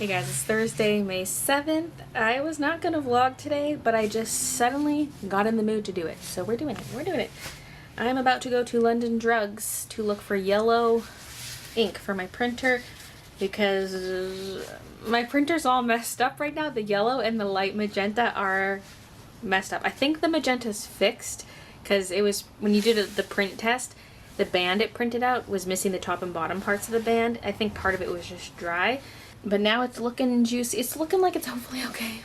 Hey guys, it's Thursday, May 7th. I was not gonna vlog today, but I just suddenly got in the mood to do it. So we're doing it. I'm about to go to London Drugs to look for yellow ink for my printer because my printer's all messed up right now. The yellow and the light magenta are messed up. I think the magenta's fixed because it was, when you did the print test, the band it printed out was missing the top and bottom parts of the band. I think part of it was just dry. But now it's looking juicy. It's looking like it's hopefully okay.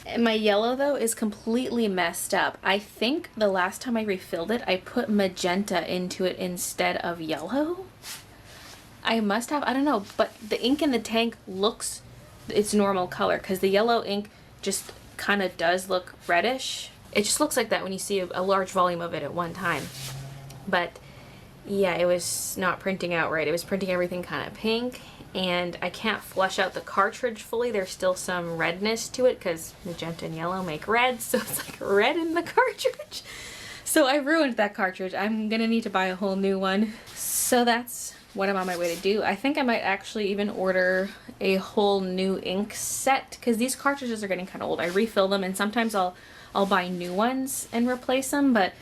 And my yellow though is completely messed up. I think the last time I refilled it, I put magenta into it instead of yellow. I must have, I don't know, but the ink in the tank looks its normal color because the yellow ink just kind of does look reddish. It just looks like that when you see a large volume of it at one time. But yeah, it was not printing out right. It was printing everything kind of pink. And I can't flush out the cartridge fully. There's still some redness to it because magenta and yellow make red, so it's like red in the cartridge. So I ruined that cartridge. I'm gonna need to buy a whole new one. So that's what I'm on my way to do. I think I might actually even order a whole new ink set because these cartridges are getting kind of old. I refill them and sometimes I'll buy new ones and replace them, but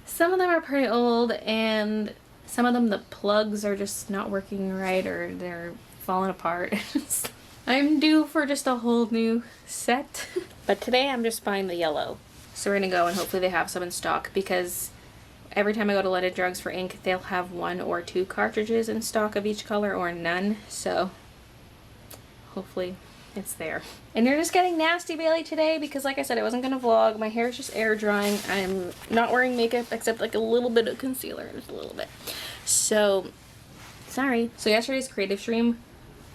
some of them are pretty old and some of them the plugs are just not working right or they're falling apart. I'm due for just a whole new set. But today I'm just buying the yellow. So we're gonna go and hopefully they have some in stock because every time I go to London Drugs for ink, they'll have 1 or 2 cartridges in stock of each color or none. So hopefully it's there. And they're just getting nasty, Baylee, today because like I said, I wasn't gonna vlog. My hair is just air drying. I'm not wearing makeup except like a little bit of concealer, just a little bit. So sorry. So yesterday's creative stream,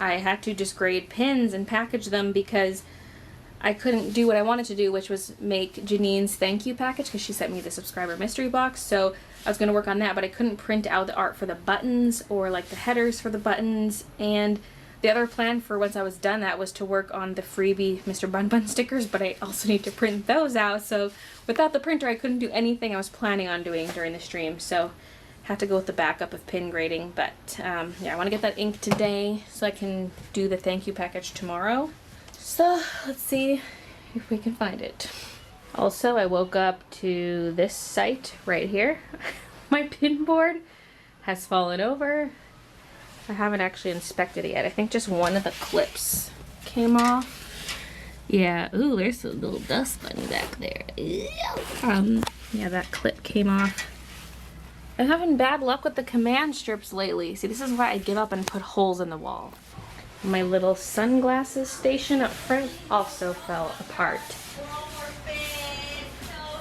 I had to just grade pins and package them because I couldn't do what I wanted to do, which was make Janine's thank you package because she sent me the subscriber mystery box. So I was going to work on that, but I couldn't print out the art for the buttons or like the headers for the buttons. And the other plan for once I was done that was to work on the freebie Mr. Bun Bun stickers, but I also need to print those out. So without the printer, I couldn't do anything I was planning on doing during the stream. So have to go with the backup of pin grading, but yeah, I want to get that ink today so I can do the thank you package tomorrow. So let's see if we can find it. Also, I woke up to this sight right here. My pin board has fallen over. I haven't actually inspected it yet. I think just one of the clips came off. Yeah, ooh, there's a little dust bunny back there. Yeah, that clip came off. I'm having bad luck with the command strips lately. See, this is why I give up and put holes in the wall. My little sunglasses station up front also fell apart.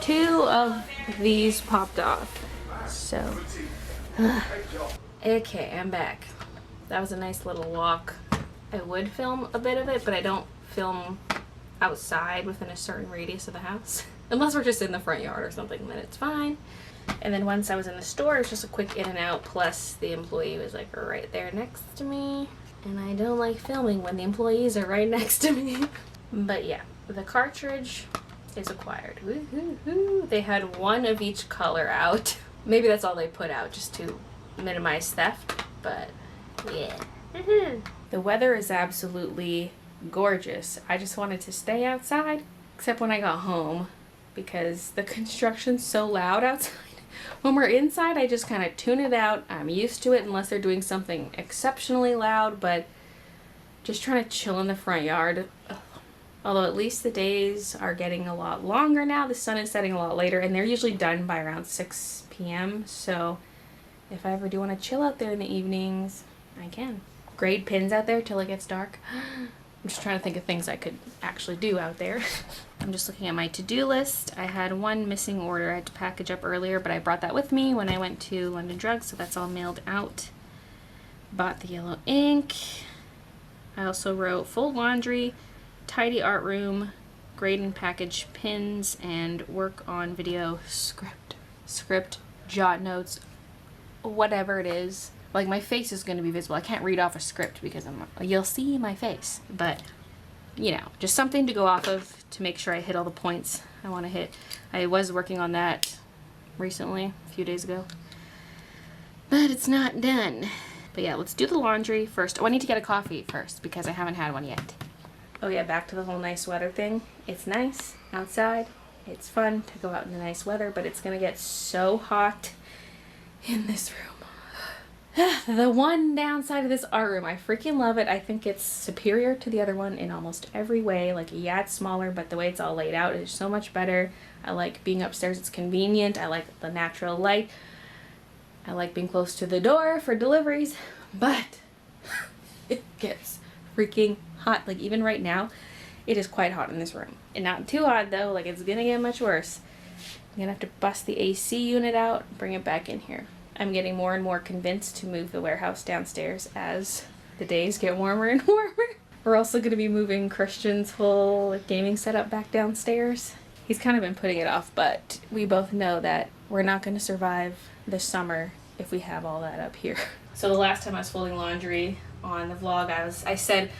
2 of these popped off. So, okay, I'm back. That was a nice little walk. I would film a bit of it, but I don't film outside within a certain radius of the house. Unless we're just in the front yard or something, then it's fine. And then once I was in the store, it was just a quick in and out, plus the employee was like right there next to me. And I don't like filming when the employees are right next to me. But yeah, the cartridge is acquired. Woo-hoo-hoo. They had 1 of each color out. Maybe that's all they put out just to minimize theft, but yeah. The weather is absolutely gorgeous. I just wanted to stay outside, except when I got home because the construction's so loud outside. When we're inside, I just kind of tune it out. I'm used to it unless they're doing something exceptionally loud, but just trying to chill in the front yard. Although at least the days are getting a lot longer now. The sun is setting a lot later, and they're usually done by around 6 p.m. So if I ever do want to chill out there in the evenings, I can. Grade pins out there till it gets dark. I'm just trying to think of things I could actually do out there. I'm just looking at my to-do list. I had 1 missing order I had to package up earlier, but I brought that with me when I went to London Drugs, so that's all mailed out. Bought the yellow ink. I also wrote fold laundry, tidy art room, grade and package pins, and work on video script, jot notes, whatever it is. Like, my face is going to be visible. I can't read off a script because you'll see my face. But, you know, just something to go off of to make sure I hit all the points I want to hit. I was working on that recently, a few days ago. But it's not done. But yeah, let's do the laundry first. Oh, I need to get a coffee first because I haven't had one yet. Oh yeah, back to the whole nice weather thing. It's nice outside. It's fun to go out in the nice weather, but it's gonna get so hot in this room. The one downside of this art room, I freaking love it. I think it's superior to the other one in almost every way. Like, yeah, it's smaller, but the way it's all laid out is so much better. I like being upstairs, it's convenient. I like the natural light. I like being close to the door for deliveries, but it gets freaking hot. Like, even right now, it is quite hot in this room. And not too hot though, like it's gonna get much worse. I'm gonna have to bust the AC unit out, bring it back in here. I'm getting more and more convinced to move the warehouse downstairs as the days get warmer and warmer. We're also going to be moving Christian's whole gaming setup back downstairs. He's kind of been putting it off, but we both know that we're not going to survive this summer if we have all that up here. So the last time I was folding laundry on the vlog, I said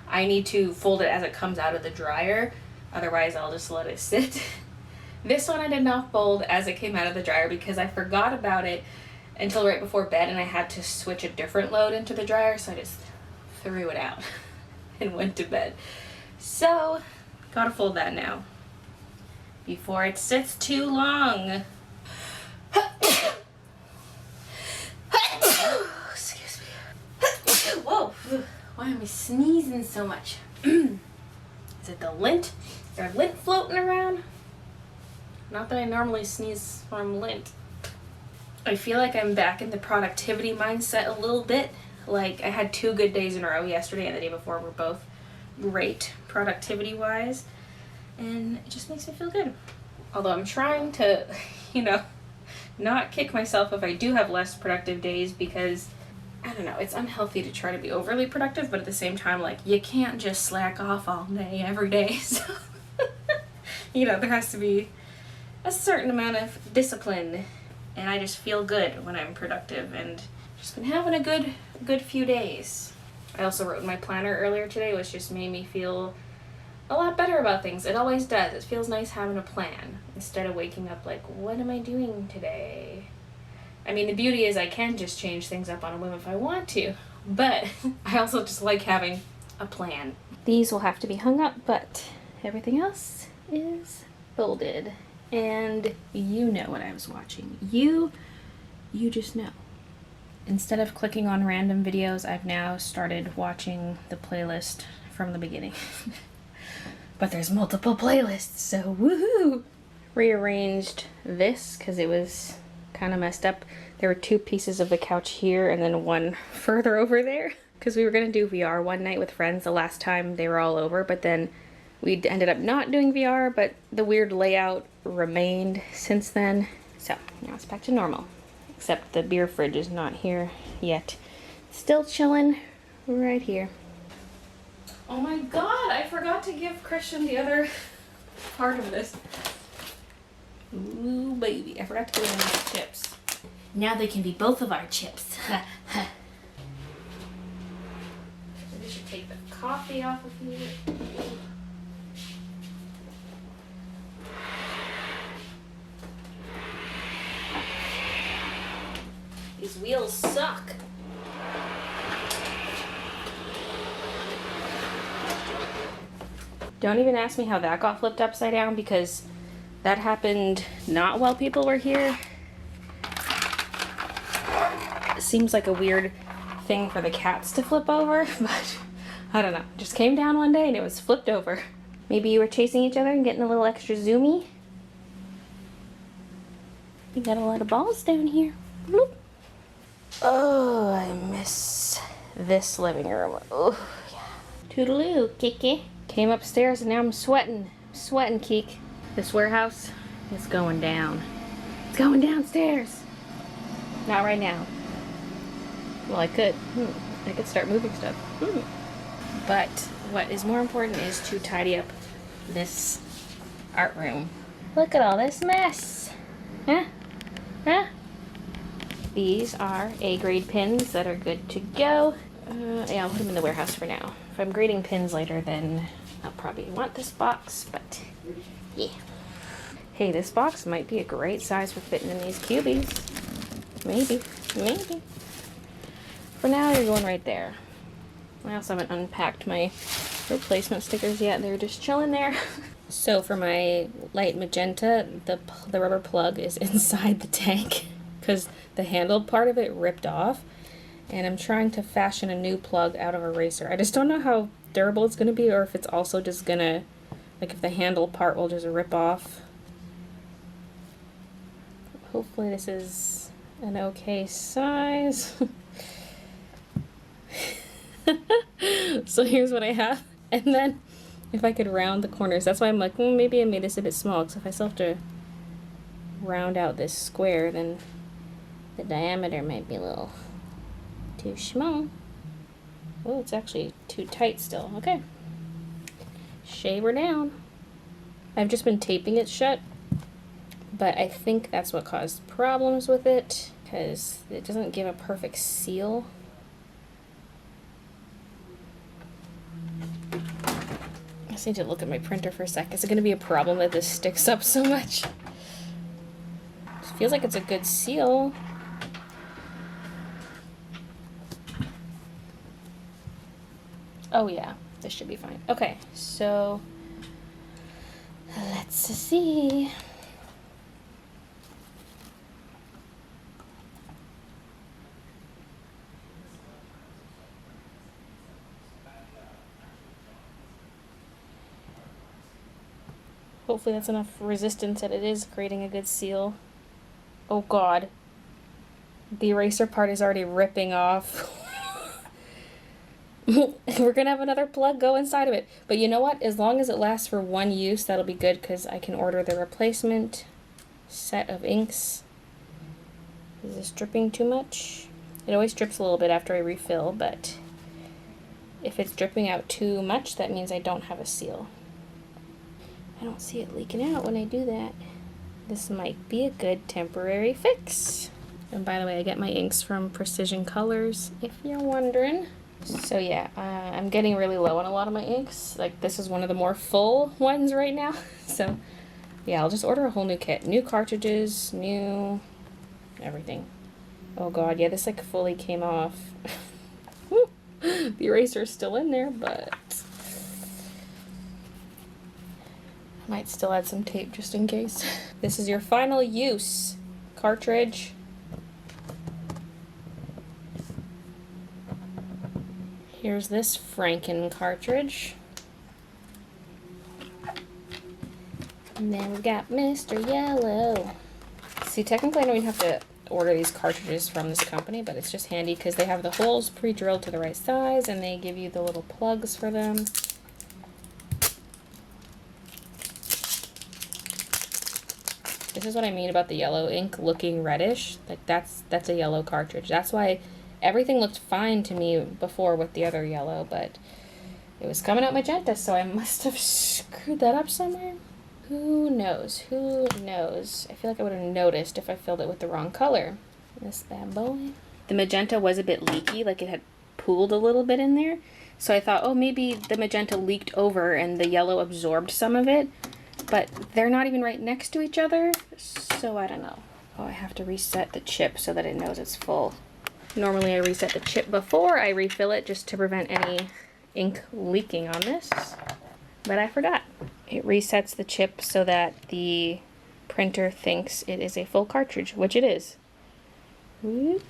I need to fold it as it comes out of the dryer, otherwise I'll just let it sit. This one I did not fold as it came out of the dryer because I forgot about it until right before bed, and I had to switch a different load into the dryer, so I just threw it out and went to bed. So, gotta fold that now before it sits too long. Excuse me. Whoa, why am I sneezing so much? Is it the lint? Is there lint floating around? Not that I normally sneeze from lint. I feel like I'm back in the productivity mindset a little bit. Like, I had 2 good days in a row, yesterday and the day before were both great productivity wise, and it just makes me feel good. Although I'm trying to, not kick myself if I do have less productive days, because I don't know, it's unhealthy to try to be overly productive, but at the same time, like, you can't just slack off all day every day. So there has to be a certain amount of discipline. And I just feel good when I'm productive, and just been having a good few days. I also wrote in my planner earlier today, which just made me feel a lot better about things. It always does. It feels nice having a plan instead of waking up like, what am I doing today? I mean, the beauty is I can just change things up on a whim if I want to, but I also just like having a plan. These will have to be hung up, but everything else is folded. And you know what I was watching. You just know. Instead of clicking on random videos, I've now started watching the playlist from the beginning. But there's multiple playlists, so woohoo! Rearranged this because it was kind of messed up. There were 2 pieces of the couch here and then one further over there. Because we were going to do VR one night with friends the last time they were all over, but then we ended up not doing VR, but the weird layout remained since then. So now it's back to normal. Except the beer fridge is not here yet. Still chilling right here. Oh my god, I forgot to give Christian the other part of this. Ooh, baby. I forgot to give him these chips. Now they can be both of our chips. I should take the coffee off of you. These wheels suck. Don't even ask me how that got flipped upside down, because that happened not while people were here. It seems like a weird thing for the cats to flip over, but I don't know. It just came down one day and it was flipped over. Maybe you were chasing each other and getting a little extra zoomy. We got a lot of balls down here. Bloop. Oh, I miss this living room. Oh, yeah. Toodaloo, Kiki. Came upstairs and now I'm sweating. Sweating, Keek. This warehouse is going down. It's going downstairs. Not right now. Well, I could. I could start moving stuff. But what is more important is to tidy up this art room. Look at all this mess. Huh? Huh? These are A-grade pins that are good to go. Yeah, I'll put them in the warehouse for now. If I'm grading pins later, then I'll probably want this box, but yeah. Hey, this box might be a great size for fitting in these cubies. Maybe. For now, you're going right there. I also haven't unpacked my replacement stickers yet. They're just chilling there. So for my light magenta, the rubber plug is inside the tank because the handle part of it ripped off. And I'm trying to fashion a new plug out of a eraser. I just don't know how durable it's going to be, or if it's also just going to, like, if the handle part will just rip off. Hopefully this is an okay size. So here's what I have. And then if I could round the corners, that's why I'm like, well, maybe I made this a bit small, because if I still have to round out this square, then the diameter might be a little too small. Oh, it's actually too tight still. Okay. Shave her down. I've just been taping it shut, but I think that's what caused problems with it, because it doesn't give a perfect seal. I just need to look at my printer for a sec. Is it going to be a problem that this sticks up so much? It feels like it's a good seal. Oh yeah, this should be fine. Okay, so let's see. Hopefully that's enough resistance that it is creating a good seal. Oh god. The eraser part is already ripping off. We're gonna have another plug go inside of it. But you know what? As long as it lasts for one use, that'll be good, because I can order the replacement set of inks. Is this dripping too much? It always drips a little bit after I refill, but if it's dripping out too much, that means I don't have a seal. I don't see it leaking out when I do that. This might be a good temporary fix. And by the way, I get my inks from Precision Colors, if you're wondering. So yeah, I'm getting really low on a lot of my inks. Like, this is one of the more full ones right now. So yeah, I'll just order a whole new kit. New cartridges, new everything. Oh god, yeah, this like fully came off. The eraser's still in there, but I might still add some tape just in case. This is your final use cartridge. Here's this Franken cartridge. And then we've got Mr. Yellow. See, technically I don't even have to order these cartridges from this company, but it's just handy because they have the holes pre-drilled to the right size, and they give you the little plugs for them. This is what I mean about the yellow ink looking reddish. Like, that's a yellow cartridge. That's why everything looked fine to me before with the other yellow, but it was coming out magenta, so I must have screwed that up somewhere. Who knows? Who knows? I feel like I would have noticed if I filled it with the wrong color. This bad boy. The magenta was a bit leaky, like it had pooled a little bit in there. So I thought, oh, maybe the magenta leaked over and the yellow absorbed some of it. But they're not even right next to each other, so I don't know. Oh, I have to reset the chip so that it knows it's full. Normally I reset the chip before I refill it just to prevent any ink leaking on this, but I forgot. It resets the chip so that the printer thinks it is a full cartridge, which it is. Whoop.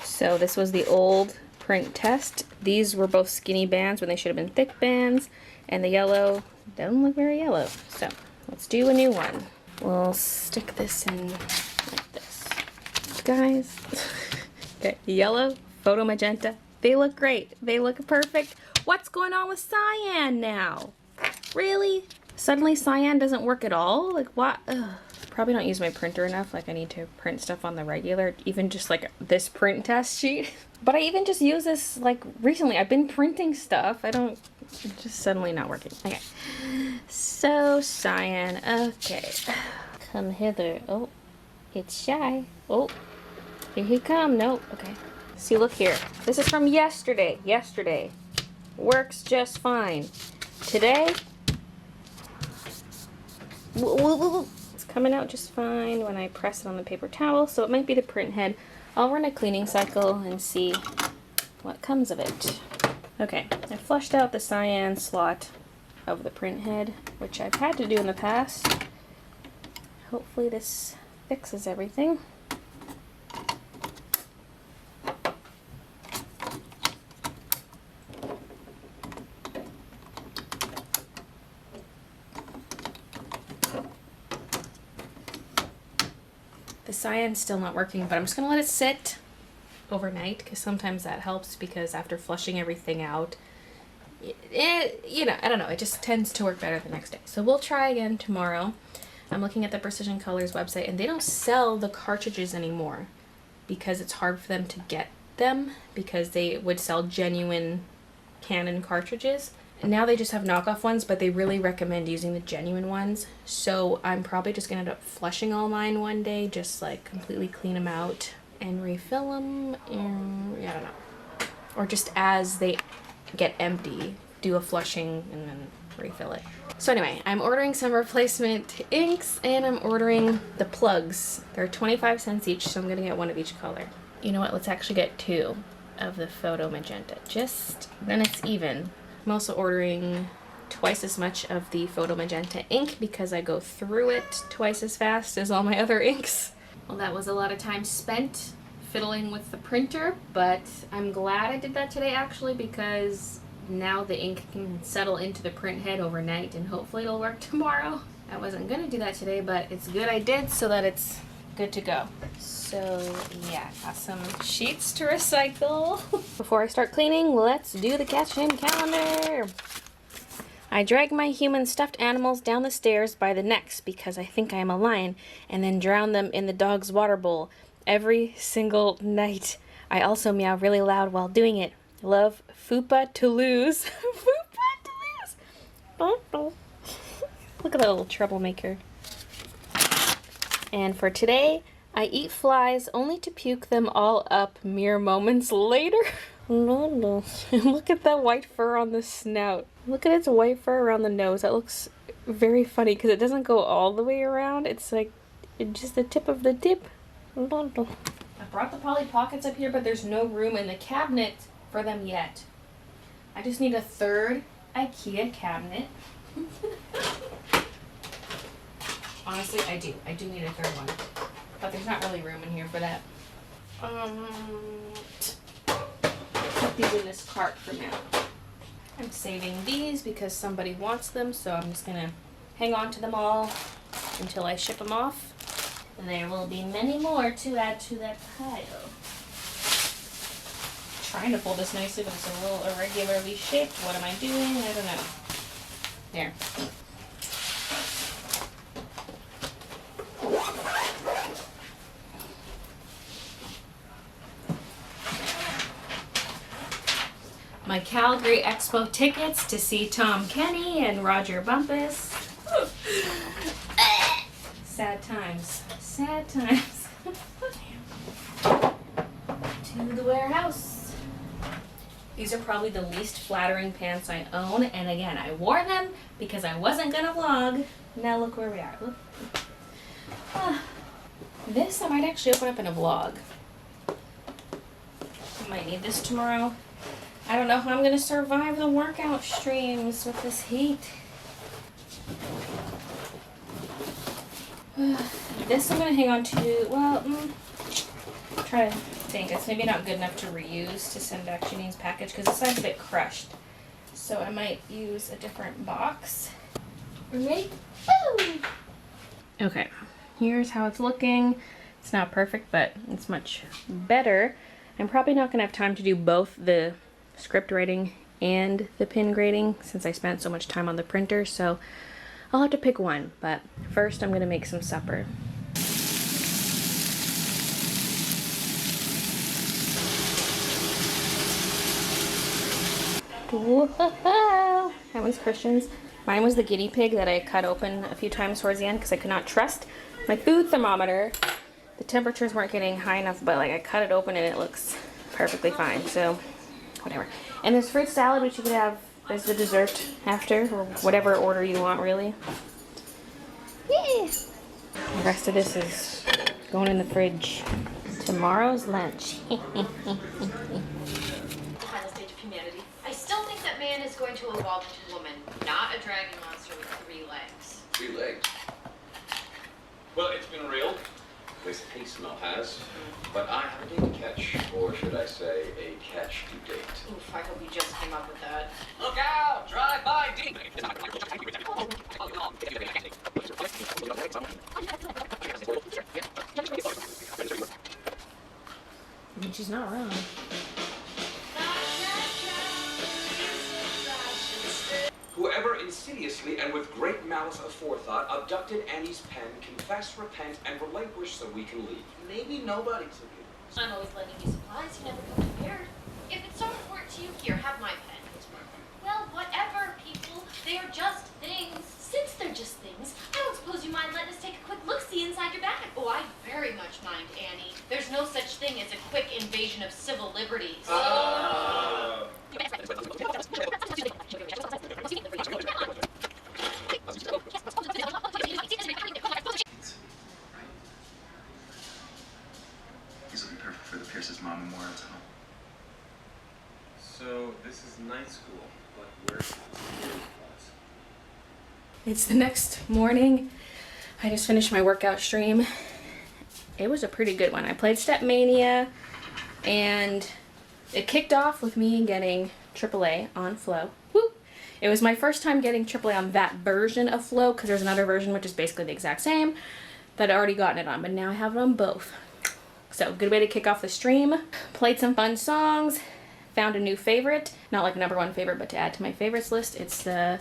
So this was the old print test. These were both skinny bands when they should have been thick bands, and the yellow doesn't look very yellow. So let's do a new one. We'll stick this in like this. Guys, okay, yellow, photo magenta, they look great. They look perfect. What's going on with cyan now? Really? Suddenly cyan doesn't work at all? Like, what? Ugh. Probably don't use my printer enough. Like, I need to print stuff on the regular, even just like this print test sheet. But I even just use this like recently. I've been printing stuff. It's just suddenly not working. Okay. So cyan. Okay. Come hither. Oh, it's shy. Oh, here he come. Nope. Okay. See, look here. This is from yesterday. Yesterday. Works just fine. Today. It's coming out just fine when I press it on the paper towel, so it might be the print head. I'll run a cleaning cycle and see what comes of it. Okay, I flushed out the cyan slot of the print head, which I've had to do in the past. Hopefully this fixes everything. The cyan's still not working, but I'm just gonna let it sit overnight because sometimes that helps, because after flushing everything out, you know, I don't know, it just tends to work better the next day. So we'll try again tomorrow. I'm looking at the Precision Colors website, and they don't sell the cartridges anymore because it's hard for them to get them, because they would sell genuine Canon cartridges. And now they just have knockoff ones, but they really recommend using the genuine ones. So I'm probably just gonna end up flushing all mine one day, just like completely clean them out and refill them, and I don't know. Or just as they get empty, do a flushing and then refill it. So anyway, I'm ordering some replacement inks, and I'm ordering the plugs. They're 25 cents each, so I'm gonna get one of each color. You know what, let's actually get 2 of the photo magenta. Just, then it's even. I'm also ordering twice as much of the photo magenta ink because I go through it twice as fast as all my other inks. Well, that was a lot of time spent fiddling with the printer, but I'm glad I did that today actually, because now the ink can settle into the print head overnight and hopefully it'll work tomorrow. I wasn't gonna do that today, but it's good I did so that it's good to go. So yeah, got some sheets to recycle. Before I start cleaning, let's do the cash in calendar. I drag my human stuffed animals down the stairs by the necks because I think I am a lion, and then drown them in the dog's water bowl every single night. I also meow really loud while doing it. Love, Fupa to lose. Fupa to lose. Look at that little troublemaker. And for today, I eat flies only to puke them all up mere moments later. No. Look at that white fur on the snout. Look at its white fur around the nose. That looks very funny because it doesn't go all the way around. It's like just the tip of the tip. I brought the Polly Pockets up here, but there's no room in the cabinet for them yet. I just need a third IKEA cabinet. Honestly, I do need a third one, but there's not really room in here for that. Put these in this cart for now. I'm saving these because somebody wants them, so I'm just gonna hang on to them all until I ship them off. And there will be many more to add to that pile. Trying to fold this nicely, but it's a little irregularly shaped. What am I doing? I don't know. There. My Calgary Expo tickets to see Tom Kenny and Roger Bumpus. Sad times. Sad times. To the warehouse. These are probably the least flattering pants I own, and again, I wore them because I wasn't gonna vlog. Now look where we are. Look. This I might actually open up in a vlog. I might need this tomorrow. I don't know how I'm going to survive the workout streams with this heat. This I'm going to hang on to, well, try to think. It's maybe not good enough to reuse to send back to Janine's package because the side's a bit crushed. So I might use a different box. Ready? Woo! Okay, here's how it's looking. It's not perfect, but it's much better. I'm probably not going to have time to do both the script writing and the pin grading since I spent so much time on the printer, so I'll have to pick one. But first I'm gonna make some supper. Whoa. That one's Christian's. Mine was the guinea pig that I cut open a few times towards the end because I could not trust my food thermometer. The temperatures weren't getting high enough, but like I cut it open and it looks perfectly fine, so whatever. And there's fruit salad, which you could have as the dessert after, or whatever order you want, really. Yeah. The rest of this is going in the fridge. Tomorrow's lunch. Final stage of humanity. I still think that man is going to evolve into woman, not a dragon monster with 3 legs. 3 legs? Well, it's been real. At least the taste smell has. But I have a date to catch, or should I say, a catch to date. Oof, I hope you just came up with that. Look out! Drive by deep! I mean, she's not wrong. Whoever insidiously and with great malice aforethought abducted Annie's pen, confess, repent, and relinquish so we can leave. Maybe nobody's a good. I'm always lending you supplies. You never come prepared. If it's so important to you, here, have my pen. What's my pen? Well, whatever, people. They are just things. Since they're just things, I don't suppose you mind letting us take a quick look-see inside your bag. Oh, I very much mind, Annie. There's no such thing as a quick invasion of civil liberties. These will be perfect for the Pierce's mom memorial tunnel. So this is night school, but where's the class? It's the next morning. I just finished my workout stream. It was a pretty good one. I played Step Mania, and it kicked off with me getting AAA on Flow. Woo! It was my first time getting AAA on that version of Flow, because there's another version which is basically the exact same that I'd already gotten it on, but now I have it on both. So, good way to kick off the stream. Played some fun songs, found a new favorite. Not like #1 favorite, but to add to my favorites list. It's the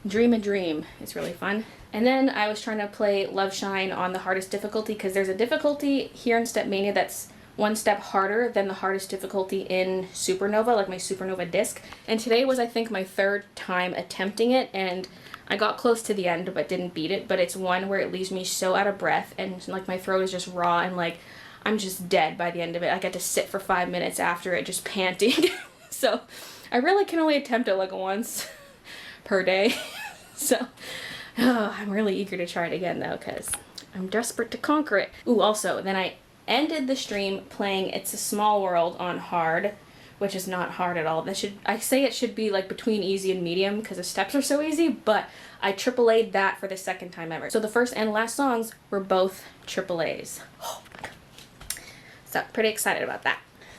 Dream a Dream. It's really fun. And then I was trying to play Love Shine on the hardest difficulty, because there's a difficulty here in Step Mania that's 1 step harder than the hardest difficulty in Supernova, like my Supernova disc. And today was, I think, my 3rd time attempting it, and I got close to the end but didn't beat it. But it's one where it leaves me so out of breath, and like my throat is just raw, and like I'm just dead by the end of it. I get to sit for 5 minutes after it just panting. So I really can only attempt it like once per day. So I'm really eager to try it again though, because I'm desperate to conquer it. Ooh, also, then I ended the stream playing It's a Small World on hard, which is not hard at all. I say it should be like between easy and medium because the steps are so easy, but I AAA'd that for the 2nd time ever. So the first and last songs were both AAAs. Oh my God. So pretty excited about that.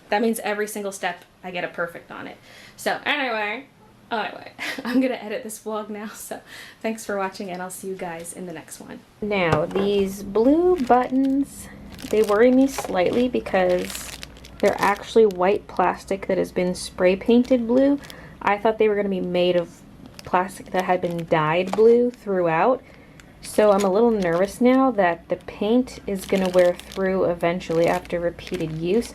That means every single step I get a perfect on it. So anyway, I'm gonna edit this vlog now, so thanks for watching, and I'll see you guys in the next one. Now, these blue buttons, they worry me slightly because they're actually white plastic that has been spray painted blue. I thought they were gonna be made of plastic that had been dyed blue throughout, so I'm a little nervous now that the paint is gonna wear through eventually after repeated use.